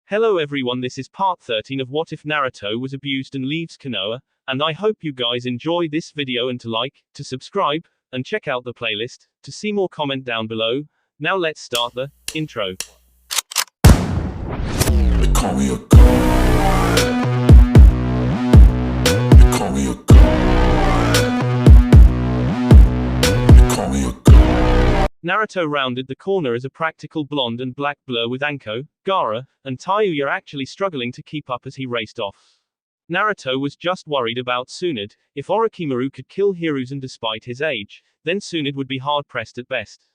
Hello everyone, this is part 13 of What If Naruto Was Abused and Leaves Konoha, and I hope you guys enjoy this video and to like, to subscribe, and check out the playlist, to see more comment down below. Now let's start the intro. They call me a god. They call me a god. They call me a god. Naruto rounded the corner as a practical blonde and black blur with Anko, Gaara, and Tayuya actually struggling to keep up as he raced off. Naruto was just worried about Tsunade. If Orochimaru could kill Hiruzen despite his age, then Tsunade would be hard-pressed at best.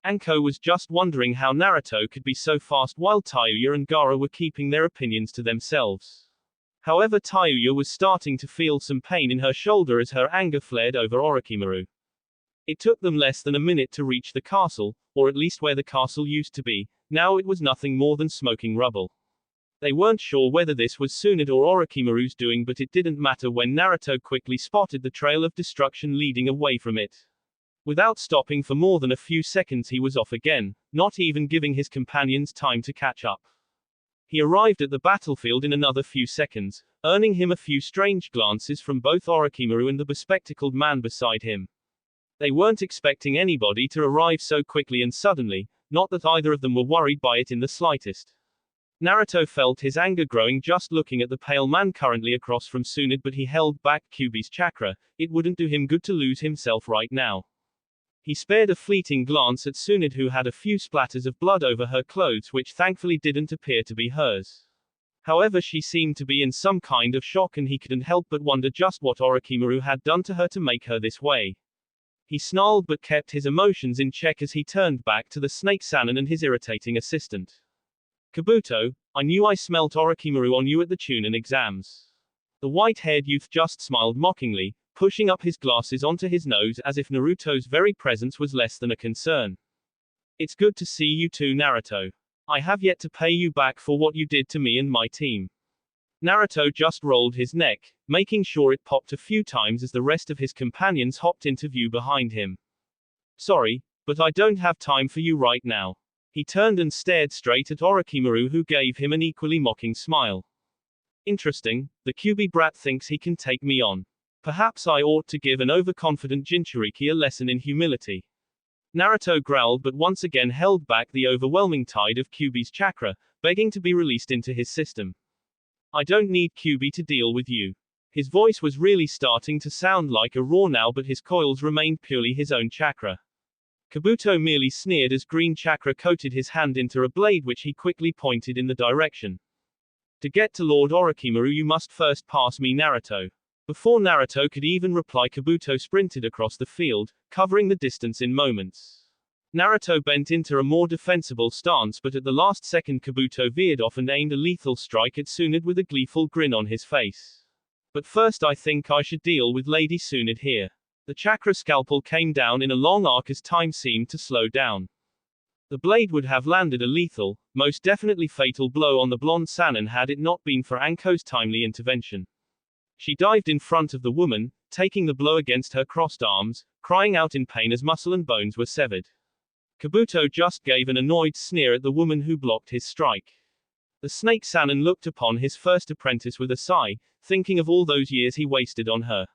Anko was just wondering how Naruto could be so fast while Tayuya and Gaara were keeping their opinions to themselves. However, Tayuya was starting to feel some pain in her shoulder as her anger flared over Orochimaru. It took them less than a minute to reach the castle, or at least where the castle used to be. Now it was nothing more than smoking rubble. They weren't sure whether this was Tsunade or Orochimaru's doing, but it didn't matter when Naruto quickly spotted the trail of destruction leading away from it. Without stopping for more than a few seconds, he was off again, not even giving his companions time to catch up. He arrived at the battlefield in another few seconds, earning him a few strange glances from both Orochimaru and the bespectacled man beside him. They weren't expecting anybody to arrive so quickly and suddenly, not that either of them were worried by it in the slightest. Naruto felt his anger growing just looking at the pale man currently across from Tsunade, but he held back Kyuubi's chakra. It wouldn't do him good to lose himself right now. He spared a fleeting glance at Tsunade, who had a few splatters of blood over her clothes which thankfully didn't appear to be hers. However, she seemed to be in some kind of shock and he couldn't help but wonder just what Orochimaru had done to her to make her this way. He snarled but kept his emotions in check as he turned back to the Snake Sannin and his irritating assistant. Kabuto, I knew I smelt Orochimaru on you at the Chunin exams. The white-haired youth just smiled mockingly, pushing up his glasses onto his nose as if Naruto's very presence was less than a concern. It's good to see you too, Naruto. I have yet to pay you back for what you did to me and my team. Naruto just rolled his neck, making sure it popped a few times as the rest of his companions hopped into view behind him. Sorry, but I don't have time for you right now. He turned and stared straight at Orochimaru, who gave him an equally mocking smile. Interesting, the Kyuubi brat thinks he can take me on. Perhaps I ought to give an overconfident Jinchuriki a lesson in humility. Naruto growled but once again held back the overwhelming tide of Kyuubi's chakra, begging to be released into his system. I don't need Kyuubi to deal with you. His voice was really starting to sound like a roar now, but his coils remained purely his own chakra. Kabuto merely sneered as green chakra coated his hand into a blade which he quickly pointed in the direction. To get to Lord Orochimaru you must first pass me, Naruto. Before Naruto could even reply, Kabuto sprinted across the field, covering the distance in moments. Naruto bent into a more defensible stance, but at the last second Kabuto veered off and aimed a lethal strike at Tsunade with a gleeful grin on his face. But first I think I should deal with Lady Tsunade here. The chakra scalpel came down in a long arc as time seemed to slow down. The blade would have landed a lethal, most definitely fatal blow on the blonde Sannin had it not been for Anko's timely intervention. She dived in front of the woman, taking the blow against her crossed arms, crying out in pain as muscle and bones were severed. Kabuto just gave an annoyed sneer at the woman who blocked his strike. The Snake Sannin looked upon his first apprentice with a sigh, thinking of all those years he wasted on her.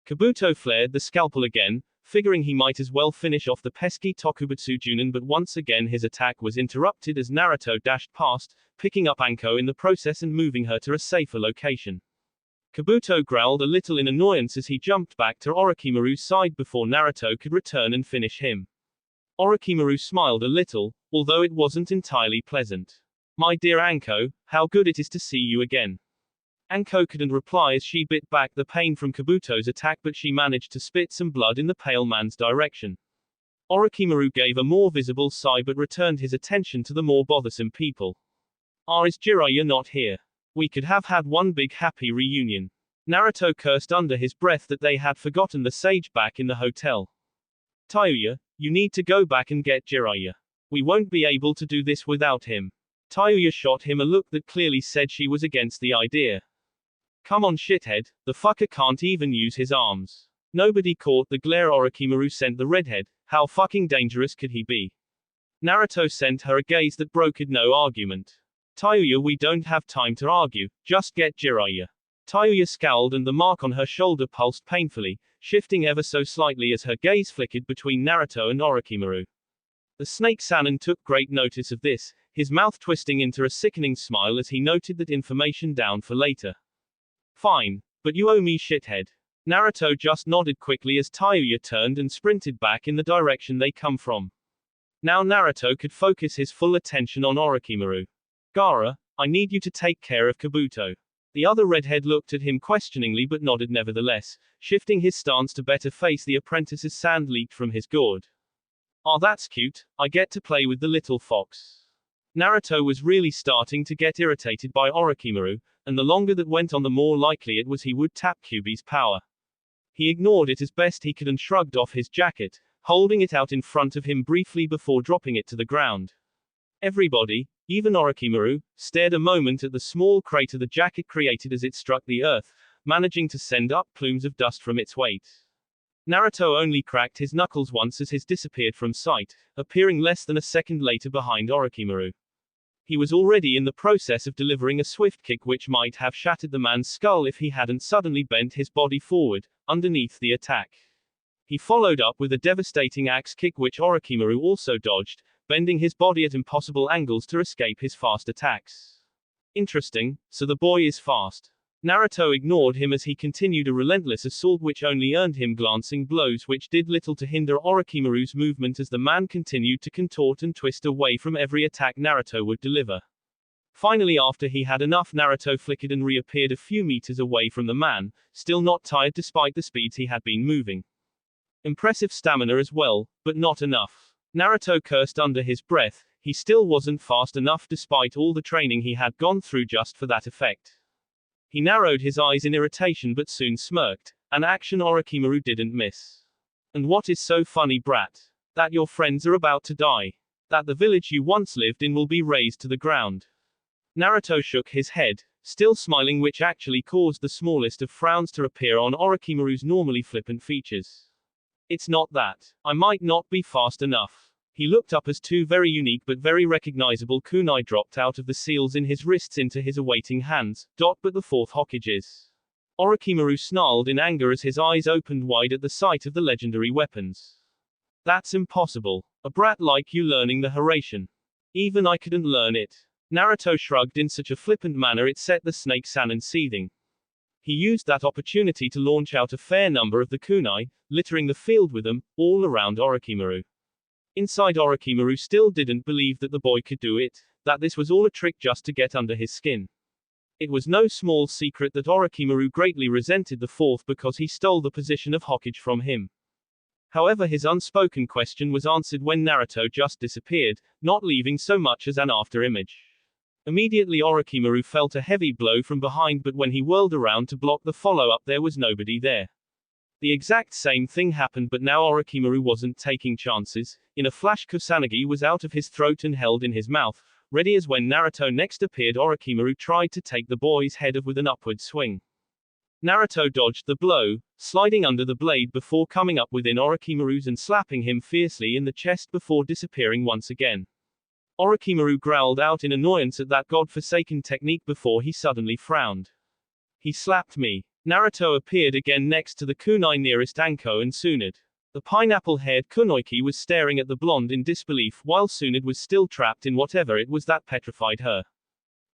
Kabuto flared the scalpel again, figuring he might as well finish off the pesky Tokubutsu Junin, but once again his attack was interrupted as Naruto dashed past, picking up Anko in the process and moving her to a safer location. Kabuto growled a little in annoyance as he jumped back to Orochimaru's side before Naruto could return and finish him. Orochimaru smiled a little, although it wasn't entirely pleasant. My dear Anko, how good it is to see you again. Anko couldn't reply as she bit back the pain from Kabuto's attack, but she managed to spit some blood in the pale man's direction. Orochimaru gave a more visible sigh but returned his attention to the more bothersome people. Is Jiraiya not here? We could have had one big happy reunion. Naruto cursed under his breath that they had forgotten the sage back in the hotel. Tayuya, you need to go back and get Jiraiya. We won't be able to do this without him. Tayuya shot him a look that clearly said she was against the idea. Come on, shithead, the fucker can't even use his arms. Nobody caught the glare Orochimaru sent the redhead. How fucking dangerous could he be? Naruto sent her a gaze that brokered no argument. Tayuya, we don't have time to argue, just get Jiraiya. Tayuya scowled and the mark on her shoulder pulsed painfully, shifting ever so slightly as her gaze flickered between Naruto and Orochimaru. The Snake Sannin took great notice of this, his mouth twisting into a sickening smile as he noted that information down for later. Fine, but you owe me, shithead. Naruto just nodded quickly as Tayuya turned and sprinted back in the direction they come from. Now Naruto could focus his full attention on Orochimaru. Gaara, I need you to take care of Kabuto. The other redhead looked at him questioningly but nodded nevertheless, shifting his stance to better face the apprentice's sand leaked from his gourd. Ah, that's cute, I get to play with the little fox. Naruto was really starting to get irritated by Orochimaru, and the longer that went on the more likely it was he would tap Kyuubi's power. He ignored it as best he could and shrugged off his jacket, holding it out in front of him briefly before dropping it to the ground. Everybody, even Orochimaru, stared a moment at the small crater the jacket created as it struck the earth, managing to send up plumes of dust from its weight. Naruto only cracked his knuckles once as his disappeared from sight, appearing less than a second later behind Orochimaru. He was already in the process of delivering a swift kick which might have shattered the man's skull if he hadn't suddenly bent his body forward, underneath the attack. He followed up with a devastating axe kick which Orochimaru also dodged, bending his body at impossible angles to escape his fast attacks. Interesting, so the boy is fast. Naruto ignored him as he continued a relentless assault which only earned him glancing blows which did little to hinder Orochimaru's movement as the man continued to contort and twist away from every attack Naruto would deliver. Finally, after he had enough, Naruto flickered and reappeared a few meters away from the man, still not tired despite the speeds he had been moving. Impressive stamina as well, but not enough. Naruto cursed under his breath, he still wasn't fast enough despite all the training he had gone through just for that effect. He narrowed his eyes in irritation but soon smirked, an action Orochimaru didn't miss. And what is so funny, brat? That your friends are about to die. That the village you once lived in will be razed to the ground. Naruto shook his head, still smiling, which actually caused the smallest of frowns to appear on Orochimaru's normally flippant features. It's not that. I might not be fast enough. He looked up as two very unique but very recognizable kunai dropped out of the seals in his wrists into his awaiting hands, but the fourth Hokages. Orochimaru snarled in anger as his eyes opened wide at the sight of the legendary weapons. That's impossible. A brat like you learning the Hiraishin. Even I couldn't learn it. Naruto shrugged in such a flippant manner it set the Snake Sannin seething. He used that opportunity to launch out a fair number of the kunai, littering the field with them, all around Orochimaru. Inside, Orochimaru still didn't believe that the boy could do it, that this was all a trick just to get under his skin. It was no small secret that Orochimaru greatly resented the fourth because he stole the position of Hokage from him. However, his unspoken question was answered when Naruto just disappeared, not leaving so much as an after-image. Immediately Orochimaru felt a heavy blow from behind, but when he whirled around to block the follow-up there was nobody there. The exact same thing happened, but now Orochimaru wasn't taking chances. In a flash, Kusanagi was out of his throat and held in his mouth, ready as when Naruto next appeared. Orochimaru tried to take the boy's head off with an upward swing. Naruto dodged the blow, sliding under the blade before coming up within Orochimaru's and slapping him fiercely in the chest before disappearing once again. Orochimaru growled out in annoyance at that godforsaken technique before he suddenly frowned. He slapped me. Naruto appeared again next to the kunai nearest Anko and Tsunade. The pineapple-haired kunoichi was staring at the blonde in disbelief while Tsunade was still trapped in whatever it was that petrified her.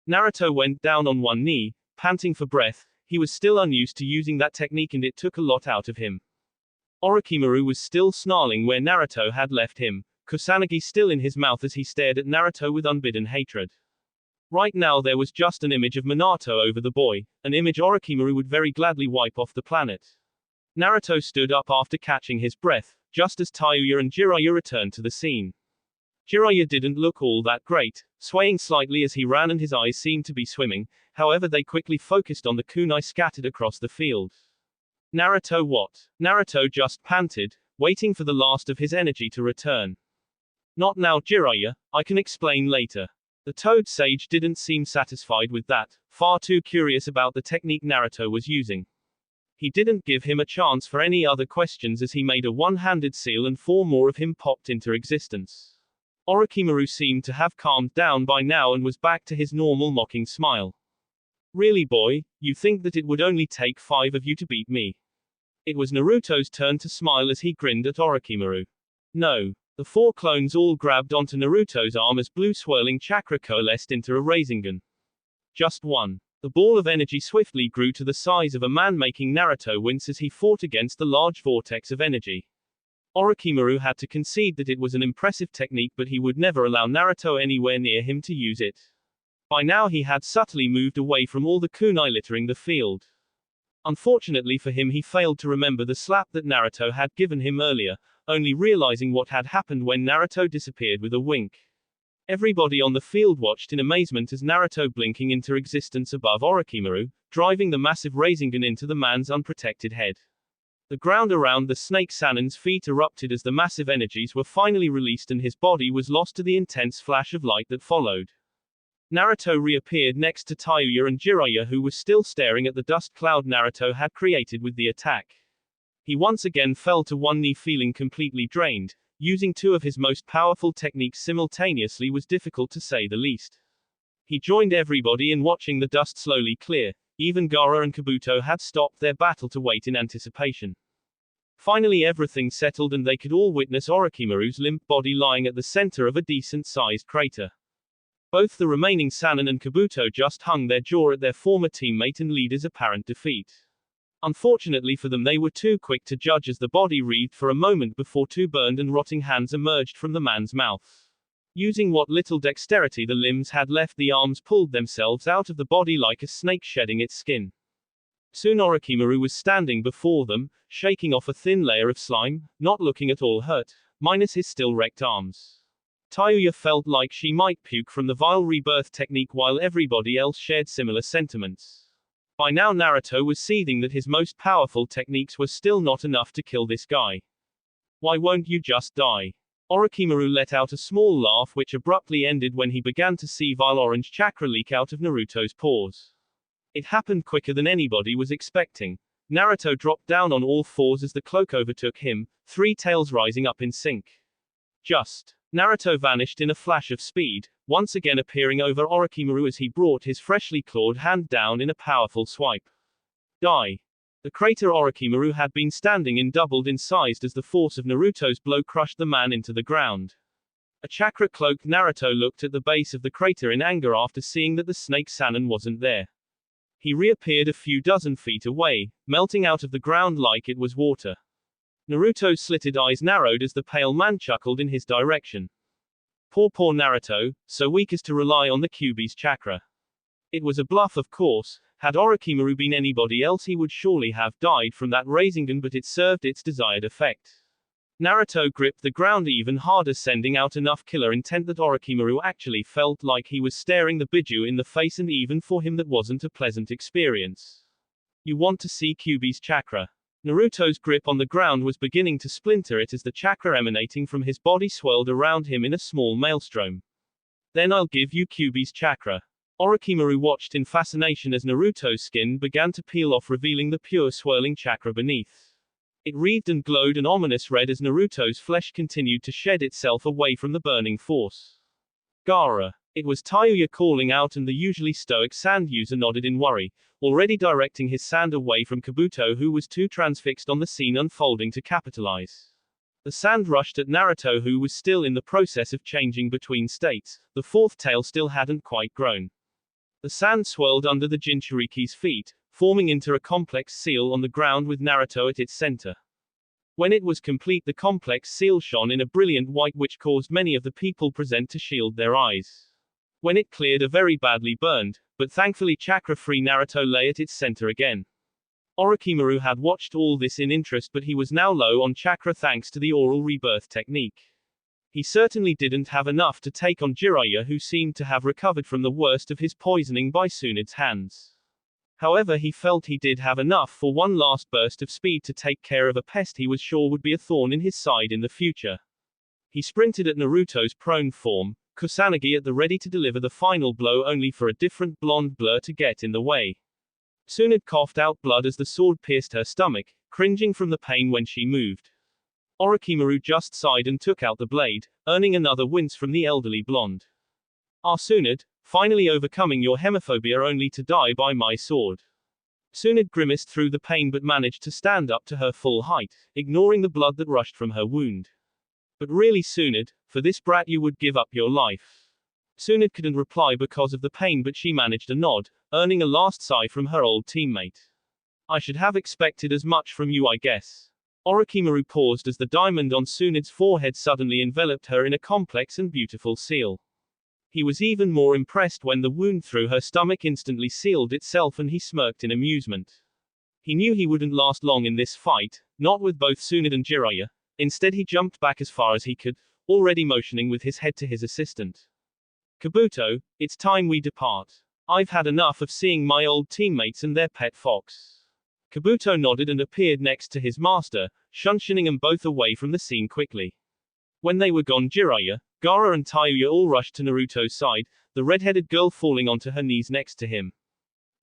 Naruto went down on one knee, panting for breath. He was still unused to using that technique and it took a lot out of him. Orochimaru was still snarling where Naruto had left him, Kusanagi still in his mouth as he stared at Naruto with unbidden hatred. Right now there was just an image of Minato over the boy, an image Orochimaru would very gladly wipe off the planet. Naruto stood up after catching his breath, just as Tayuya and Jiraiya returned to the scene. Jiraiya didn't look all that great, swaying slightly as he ran and his eyes seemed to be swimming, however they quickly focused on the kunai scattered across the field. Naruto what? Naruto just panted, waiting for the last of his energy to return. Not now, Jiraiya, I can explain later. The Toad Sage didn't seem satisfied with that, far too curious about the technique Naruto was using. He didn't give him a chance for any other questions as he made a one-handed seal and four more of him popped into existence. Orochimaru seemed to have calmed down by now and was back to his normal mocking smile. Really boy, you think that it would only take 5 of you to beat me? It was Naruto's turn to smile as he grinned at Orochimaru. No. The 4 clones all grabbed onto Naruto's arm as blue swirling chakra coalesced into a Rasengan. Just one. The ball of energy swiftly grew to the size of a man, making Naruto wince as he fought against the large vortex of energy. Orochimaru had to concede that it was an impressive technique, but he would never allow Naruto anywhere near him to use it. By now he had subtly moved away from all the kunai littering the field. Unfortunately for him, he failed to remember the slap that Naruto had given him earlier, only realizing what had happened when Naruto disappeared with a wink. Everybody on the field watched in amazement as Naruto blinking into existence above Orochimaru, driving the massive Rasengan into the man's unprotected head. The ground around the Snake Sannin's feet erupted as the massive energies were finally released and his body was lost to the intense flash of light that followed. Naruto reappeared next to Tayuya and Jiraiya, who was still staring at the dust cloud Naruto had created with the attack. He once again fell to one knee, feeling completely drained. Using 2 of his most powerful techniques simultaneously was difficult to say the least. He joined everybody in watching the dust slowly clear. Even Gaara and Kabuto had stopped their battle to wait in anticipation. Finally everything settled and they could all witness Orochimaru's limp body lying at the center of a decent-sized crater. Both the remaining Sannin and Kabuto just hung their jaw at their former teammate and leader's apparent defeat. Unfortunately for them, they were too quick to judge as the body writhed for a moment before 2 burned and rotting hands emerged from the man's mouth. Using what little dexterity the limbs had left, the arms pulled themselves out of the body like a snake shedding its skin. Soon Orochimaru was standing before them, shaking off a thin layer of slime, not looking at all hurt, minus his still wrecked arms. Tayuya felt like she might puke from the vile rebirth technique, while everybody else shared similar sentiments. By now Naruto was seething that his most powerful techniques were still not enough to kill this guy. Why won't you just die? Orochimaru let out a small laugh which abruptly ended when he began to see vile orange chakra leak out of Naruto's pores. It happened quicker than anybody was expecting. Naruto dropped down on all 4s as the cloak overtook him, 3 tails rising up in sync. Just. Naruto vanished in a flash of speed, once again appearing over Orochimaru as he brought his freshly clawed hand down in a powerful swipe. Die. The crater Orochimaru had been standing in doubled in size as the force of Naruto's blow crushed the man into the ground. A chakra-cloaked Naruto looked at the base of the crater in anger after seeing that the Snake Sannin wasn't there. He reappeared a few dozen feet away, melting out of the ground like it was water. Naruto's slitted eyes narrowed as the pale man chuckled in his direction. Poor Naruto, so weak as to rely on the Kyuubi's chakra. It was a bluff, of course. Had Orochimaru been anybody else, he would surely have died from that Rasengan, but it served its desired effect. Naruto gripped the ground even harder, sending out enough killer intent that Orochimaru actually felt like he was staring the Biju in the face, and even for him that wasn't a pleasant experience. You want to see Kyuubi's chakra? Naruto's grip on the ground was beginning to splinter it as the chakra emanating from his body swirled around him in a small maelstrom. Then I'll give you Kyuubi's chakra. Orochimaru watched in fascination as Naruto's skin began to peel off, revealing the pure swirling chakra beneath. It wreathed and glowed an ominous red as Naruto's flesh continued to shed itself away from the burning force. Gaara. It was Tayuya calling out, and the usually stoic sand user nodded in worry, already directing his sand away from Kabuto, who was too transfixed on the scene unfolding to capitalize. The sand rushed at Naruto, who was still in the process of changing between states. The 4th tail still hadn't quite grown. The sand swirled under the Jinchuriki's feet, forming into a complex seal on the ground with Naruto at its center. When it was complete, the complex seal shone in a brilliant white which caused many of the people present to shield their eyes. When it cleared, a very badly burned, but thankfully chakra-free Naruto lay at its center again. Orochimaru had watched all this in interest, but he was now low on chakra thanks to the oral rebirth technique. He certainly didn't have enough to take on Jiraiya, who seemed to have recovered from the worst of his poisoning by Tsunad's hands. However, he felt he did have enough for one last burst of speed to take care of a pest he was sure would be a thorn in his side in the future. He sprinted at Naruto's prone form, Kusanagi at the ready to deliver the final blow, only for a different blonde blur to get in the way. Tsunade coughed out blood as the sword pierced her stomach, cringing from the pain when she moved. Orochimaru just sighed and took out the blade, earning another wince from the elderly blonde. Ah, Tsunade, finally overcoming your hemophobia only to die by my sword. Tsunade grimaced through the pain but managed to stand up to her full height, ignoring the blood that rushed from her wound. But really, Tsunade, for this brat you would give up your life. Tsunade couldn't reply because of the pain, but she managed a nod, earning a last sigh from her old teammate. I should have expected as much from you, I guess. Orochimaru paused as the diamond on Tsunade's forehead suddenly enveloped her in a complex and beautiful seal. He was even more impressed when the wound through her stomach instantly sealed itself and he smirked in amusement. He knew he wouldn't last long in this fight, not with both Tsunade and Jiraiya. Instead he jumped back as far as he could, already motioning with his head to his assistant. Kabuto, it's time we depart. I've had enough of seeing my old teammates and their pet fox. Kabuto nodded and appeared next to his master, shunning them both away from the scene quickly. When they were gone, Jiraiya, Gaara and Tayuya all rushed to Naruto's side, the red-headed girl falling onto her knees next to him.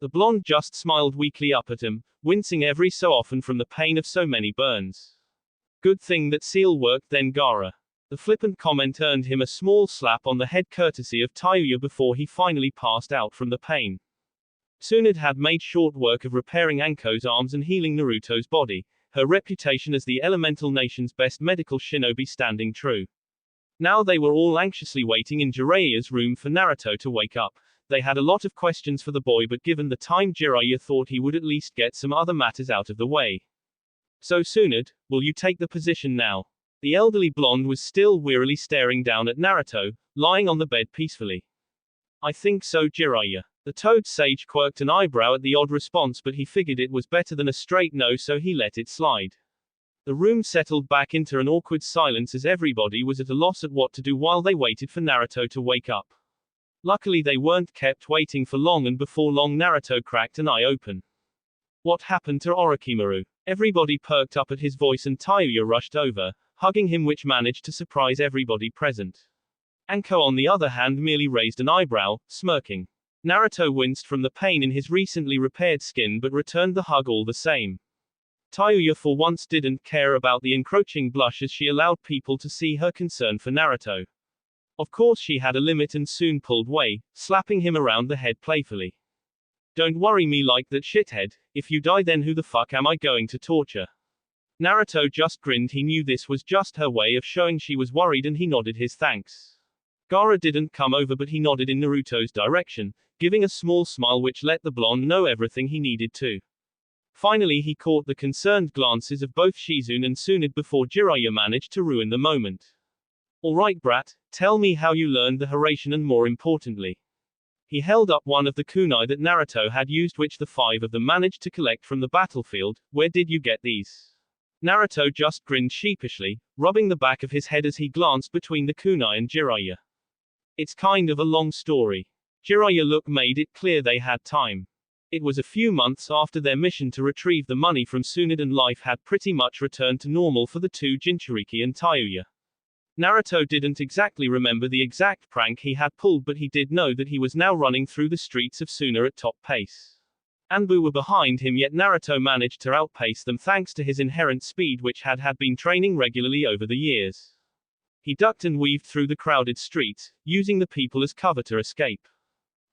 The blonde just smiled weakly up at him, wincing every so often from the pain of so many burns. Good thing that seal worked then, Gaara. The flippant comment earned him a small slap on the head courtesy of Tayuya before he finally passed out from the pain. Tsunade had made short work of repairing Anko's arms and healing Naruto's body, her reputation as the Elemental Nation's best medical shinobi standing true. Now they were all anxiously waiting in Jiraiya's room for Naruto to wake up. They had a lot of questions for the boy, but given the time, Jiraiya thought he would at least get some other matters out of the way. So Tsunade, will you take the position now? The elderly blonde was still wearily staring down at Naruto, lying on the bed peacefully. I think so, Jiraiya. The toad sage quirked an eyebrow at the odd response, but he figured it was better than a straight no, so he let it slide. The room settled back into an awkward silence as everybody was at a loss at what to do while they waited for Naruto to wake up. Luckily they weren't kept waiting for long, and before long Naruto cracked an eye open. What happened to Orochimaru? Everybody perked up at his voice and Tayuya rushed over, hugging him, which managed to surprise everybody present. Anko on the other hand merely raised an eyebrow, smirking. Naruto winced from the pain in his recently repaired skin but returned the hug all the same. Tayuya for once didn't care about the encroaching blush as she allowed people to see her concern for Naruto. Of course she had a limit and soon pulled away, slapping him around the head playfully. Don't worry me like that, shithead. If you die then who the fuck am I going to torture? Naruto just grinned. He knew this was just her way of showing she was worried and he nodded his thanks. Gaara didn't come over but he nodded in Naruto's direction, giving a small smile which let the blonde know everything he needed to. Finally he caught the concerned glances of both Shizune and Tsunade before Jiraiya managed to ruin the moment. Alright brat, tell me how you learned the Hiraishin and more importantly. He held up one of the kunai that Naruto had used, which the five of them managed to collect from the battlefield. Where did you get these? Naruto just grinned sheepishly, rubbing the back of his head as he glanced between the kunai and Jiraiya. It's kind of a long story. Jiraiya look made it clear they had time. It was a few months after their mission to retrieve the money from Tsunade and life had pretty much returned to normal for the two Jinchuriki and Tayuya. Naruto didn't exactly remember the exact prank he had pulled, but he did know that he was now running through the streets of Suna at top pace. Anbu were behind him, yet Naruto managed to outpace them thanks to his inherent speed, which had been training regularly over the years. He ducked and weaved through the crowded streets, using the people as cover to escape.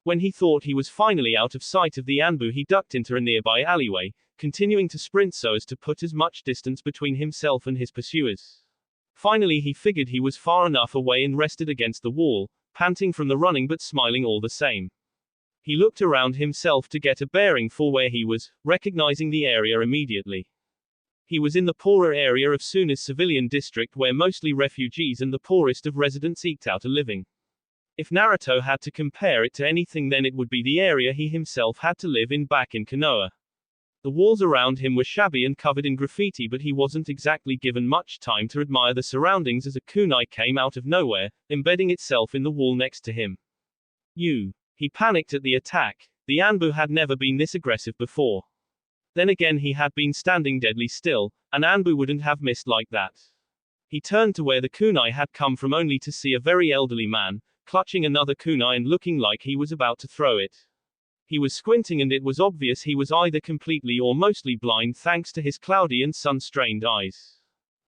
When he thought he was finally out of sight of the Anbu, he ducked into a nearby alleyway, continuing to sprint so as to put as much distance between himself and his pursuers. Finally he figured he was far enough away and rested against the wall, panting from the running but smiling all the same. He looked around himself to get a bearing for where he was, recognizing the area immediately. He was in the poorer area of Suna's civilian district, where mostly refugees and the poorest of residents eked out a living. If Naruto had to compare it to anything, then it would be the area he himself had to live in back in Konoha. The walls around him were shabby and covered in graffiti, but he wasn't exactly given much time to admire the surroundings as a kunai came out of nowhere, embedding itself in the wall next to him. He panicked at the attack. The Anbu had never been this aggressive before. Then again, he had been standing deadly still. An Anbu wouldn't have missed like that. He turned to where the kunai had come from, only to see a very elderly man, clutching another kunai and looking like he was about to throw it. He was squinting and it was obvious he was either completely or mostly blind thanks to his cloudy and sun-strained eyes.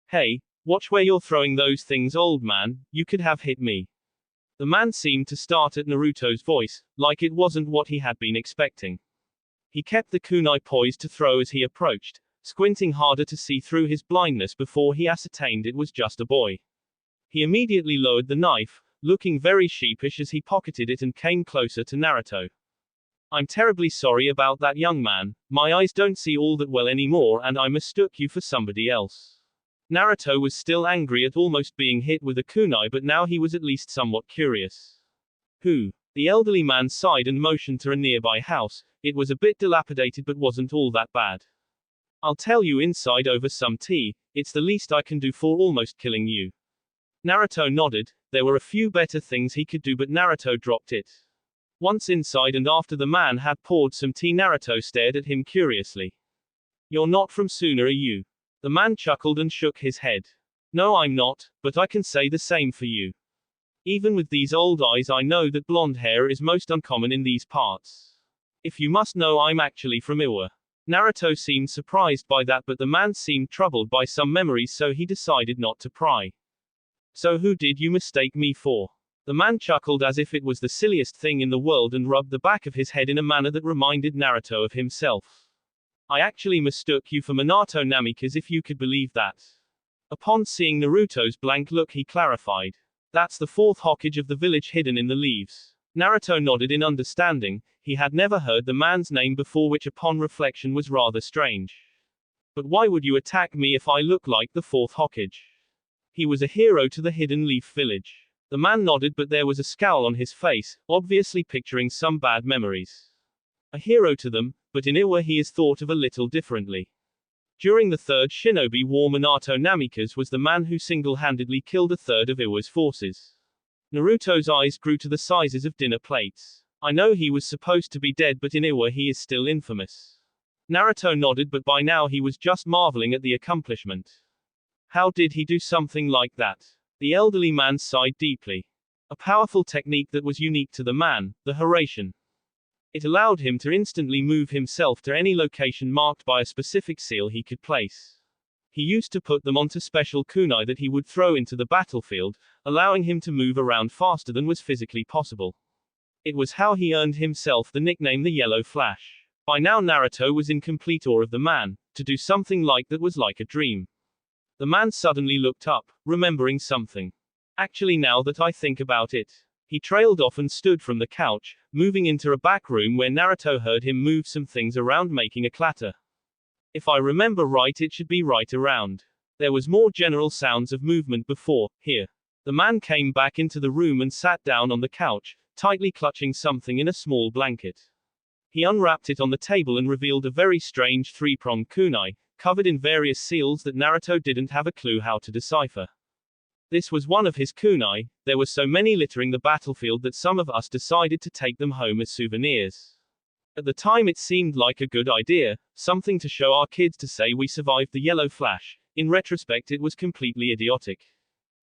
Hey, Watch where you're throwing those things, old man, you could have hit me. The man seemed to start at Naruto's voice, like it wasn't what he had been expecting. He kept the kunai poised to throw as he approached, squinting harder to see through his blindness before he ascertained it was just a boy. He immediately lowered the knife, looking very sheepish as he pocketed it and came closer to Naruto. I'm terribly sorry about that, young man, my eyes don't see all that well anymore and I mistook you for somebody else. Naruto was still angry at almost being hit with a kunai, but now he was at least somewhat curious. Who? The elderly man sighed and motioned to a nearby house. It was a bit dilapidated but wasn't all that bad. I'll tell you inside over some tea, it's the least I can do for almost killing you. Naruto nodded. There were a few better things he could do, but Naruto dropped it. Once inside and after the man had poured some tea, Naruto stared at him curiously. You're not from Suna, are you? The man chuckled and shook his head. No, I'm not, but I can say the same for you. Even with these old eyes, I know that blonde hair is most uncommon in these parts. If you must know, I'm actually from Iwa. Naruto seemed surprised by that, but the man seemed troubled by some memories, so he decided not to pry. So who did you mistake me for? The man chuckled as if it was the silliest thing in the world and rubbed the back of his head in a manner that reminded Naruto of himself. I actually mistook you for Minato Namikaze, if you could believe that. Upon seeing Naruto's blank look, he clarified. That's the fourth Hokage of the village hidden in the leaves. Naruto nodded in understanding. He had never heard the man's name before, which upon reflection was rather strange. But why would you attack me if I look like the fourth Hokage? He was a hero to the Hidden Leaf village. The man nodded, but there was a scowl on his face, obviously picturing some bad memories. A hero to them, but in Iwa he is thought of a little differently. During the Third Shinobi War, Minato Namikaze was the man who single-handedly killed a third of Iwa's forces. Naruto's eyes grew to the sizes of dinner plates. I know he was supposed to be dead, but in Iwa he is still infamous. Naruto nodded, but by now he was just marveling at the accomplishment. How did he do something like that? The elderly man sighed deeply. A powerful technique that was unique to the man, the Hiraishin. It allowed him to instantly move himself to any location marked by a specific seal he could place. He used to put them onto special kunai that he would throw into the battlefield, allowing him to move around faster than was physically possible. It was how he earned himself the nickname the Yellow Flash. By now Naruto was in complete awe of the man. To do something like that was like a dream. The man suddenly looked up, remembering something. Actually, now that I think about it. He trailed off and stood from the couch, moving into a back room where Naruto heard him move some things around, making a clatter. If I remember right, it should be right around. There was more general sounds of movement before, here. The man came back into the room and sat down on the couch, tightly clutching something in a small blanket. He unwrapped it on the table and revealed a very strange three-pronged kunai, covered in various seals that Naruto didn't have a clue how to decipher. This was one of his kunai. There were so many littering the battlefield that some of us decided to take them home as souvenirs. At the time it seemed like a good idea, something to show our kids to say we survived the Yellow Flash. In retrospect, it was completely idiotic.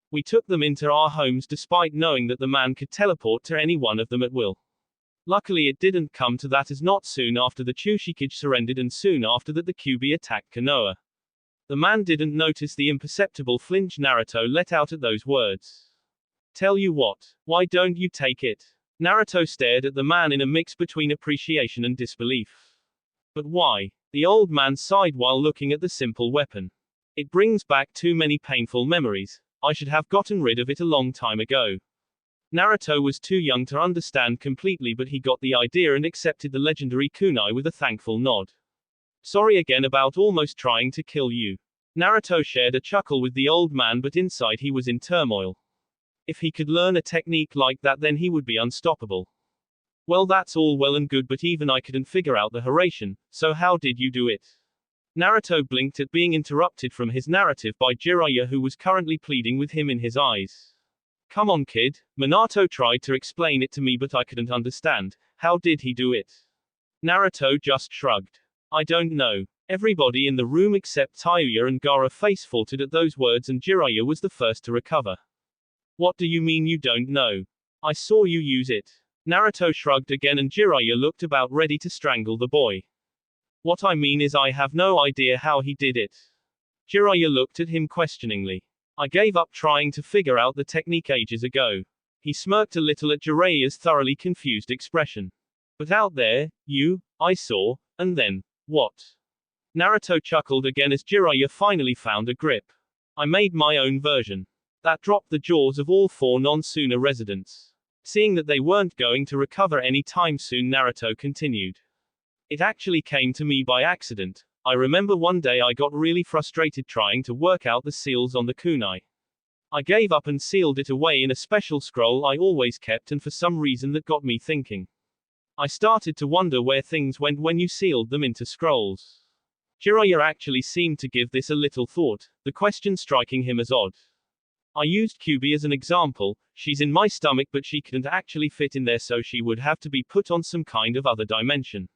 We took them into our homes despite knowing that the man could teleport to any one of them at will. Luckily it didn't come to that, as not soon after the Chushikage surrendered and soon after that the Kyuubi attacked Konoha. The man didn't notice the imperceptible flinch Naruto let out at those words. Tell you what, why don't you take it? Naruto stared at the man in a mix between appreciation and disbelief. But why? The old man sighed while looking at the simple weapon. It brings back too many painful memories. I should have gotten rid of it a long time ago. Naruto was too young to understand completely, but he got the idea and accepted the legendary kunai with a thankful nod. Sorry again about almost trying to kill you. Naruto shared a chuckle with the old man, but inside he was in turmoil. If he could learn a technique like that, then he would be unstoppable. Well, that's all well and good, but even I couldn't figure out the Hiraishin, so how did you do it? Naruto blinked at being interrupted from his narrative by Jiraiya, who was currently pleading with him in his eyes. Come on, kid. Minato tried to explain it to me, but I couldn't understand. How did he do it? Naruto just shrugged. I don't know. Everybody in the room except Tayuya and Gaara face faltered at those words, and Jiraiya was the first to recover. What do you mean you don't know? I saw you use it. Naruto shrugged again, and Jiraiya looked about ready to strangle the boy. What I mean is I have no idea how he did it. Jiraiya looked at him questioningly. I gave up trying to figure out the technique ages ago. He smirked a little at Jiraiya's thoroughly confused expression. But out there, I saw, and then, what? Naruto chuckled again as Jiraiya finally found a grip. I made my own version. That dropped the jaws of all 4 non-Suna residents. Seeing that they weren't going to recover any time soon, Naruto continued. It actually came to me by accident. I remember one day I got really frustrated trying to work out the seals on the kunai. I gave up and sealed it away in a special scroll I always kept, and for some reason that got me thinking. I started to wonder where things went when you sealed them into scrolls. Jiraiya actually seemed to give this a little thought, the question striking him as odd. I used Kyuubi as an example. She's in my stomach but she couldn't actually fit in there, so she would have to be put on some kind of other dimension.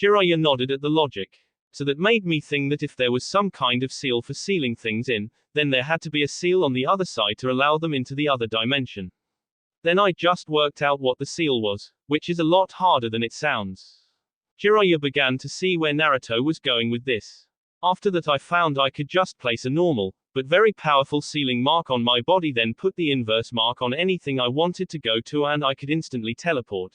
Jiraiya nodded at the logic. So that made me think that if there was some kind of seal for sealing things in, then there had to be a seal on the other side to allow them into the other dimension. Then I just worked out what the seal was, which is a lot harder than it sounds. Jiraiya began to see where Naruto was going with this. After that I found I could just place a normal, but very powerful sealing mark on my body, then put the inverse mark on anything I wanted to go to, and I could instantly teleport.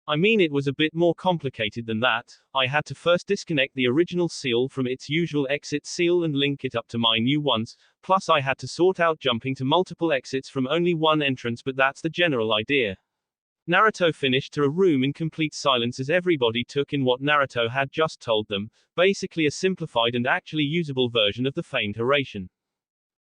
I mean, it was a bit more complicated than that. I had to first disconnect the original seal from its usual exit seal and link it up to my new ones, plus I had to sort out jumping to multiple exits from only one entrance, but that's the general idea. Naruto finished to a room in complete silence as everybody took in what Naruto had just told them, basically a simplified and actually usable version of the famed Hiraishin.